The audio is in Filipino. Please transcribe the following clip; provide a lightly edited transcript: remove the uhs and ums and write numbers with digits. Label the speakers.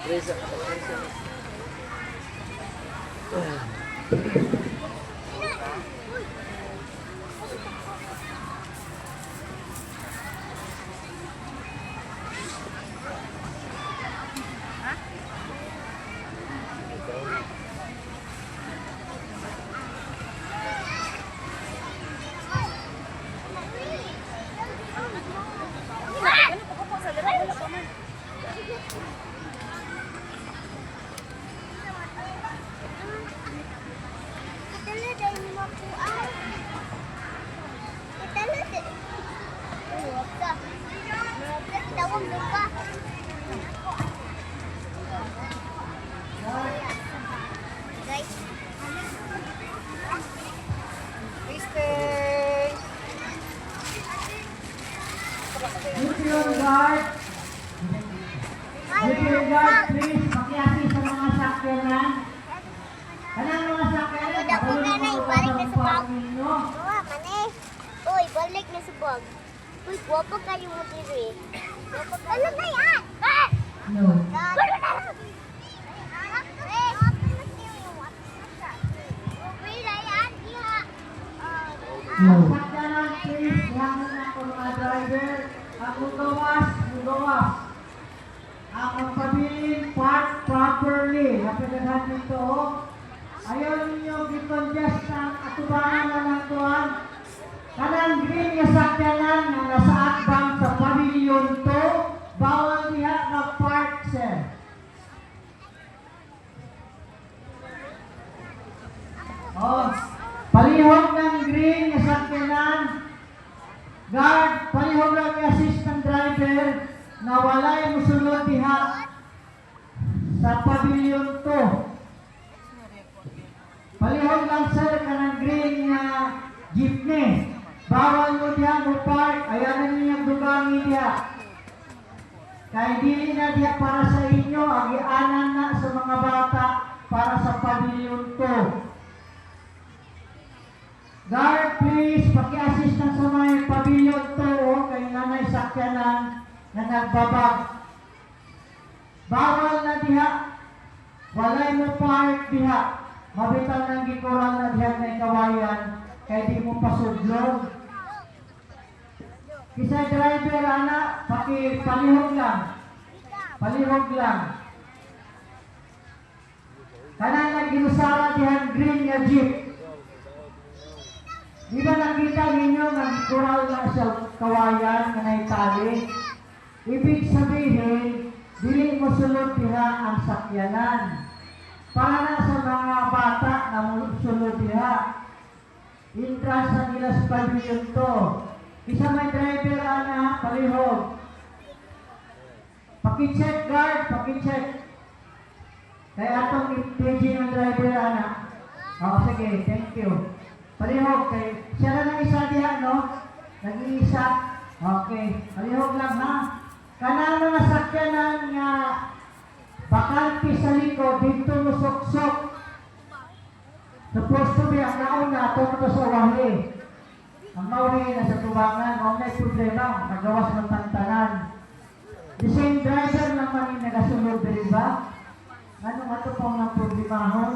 Speaker 1: Presa.
Speaker 2: Secure guard. Secure guard, please. Makiasi sa mga sakyanan. Kanang mga sakyanan, patuloy mo
Speaker 3: balik na sa bag.
Speaker 2: ninyo.
Speaker 3: Oo, mani. Uy, balik na sa bag. Uy, guwapo kayo mo diri. Guwapo kayo. Ano na yan?
Speaker 2: No. No. Sakyanan, please. Hangin na po mga driver. Ang mugawas, mugawas. Ang magpabilin, park properly. Napagdahan nito. Ayaw ninyo gikongest ng atubangan na ng tuwan. Kanang green nga sakyanan nga nasa atbang sa pavilion to, bawal diha mag-park, sir. Oh, palihog ng green nga sakyanan. Guard, palihog lang yung assistant driver na walay musulod diha sa pavilion to. Palihog lang sir kanang green nga jeepney. Bawal mo diha mo park, ayanan niyo dugangi diha. Kaya dili na diha para sa inyo, agianan na sa mga bata para sa pavilion to. Guard, please, paki-assist na sa mga pavilion to, kay nanay sakyanan na nagbabag. Bawal na diha, walay mo park diha. Mabitan ng gikuran na diha na kawayan, kay di mo pasudlog. Kisay driver, ana, palihog lang. Palihog lang. Kanang nag-inusara dihan green nga jeep. Di ba nakita ninyo nagkural na sa kawayan na naitali? Ibig sabihin, dili mo sulod diha ang sakyanan. Para na sa mga bata na sulod diha. Intras sa nila sa pavilion to. Isa may driver ana, palihog. Paki-check guard, paki-check. Kaya atong PG ng driver ana. O sige, thank you. Palihog kay siya na ng isa diha, no? Nag-iisa. Okay. Palihog lang, ha? Kanang mga sakyanan nga bakante sa likod, dito musok-sok. Supposed to be ang nauna, ito sa wahi. Ang mauri na sa tubangan, kung may problema, magawas ng tantanan. The same driver naman yung nagasunod, di ba? Ano nga ito pong ng problemahon?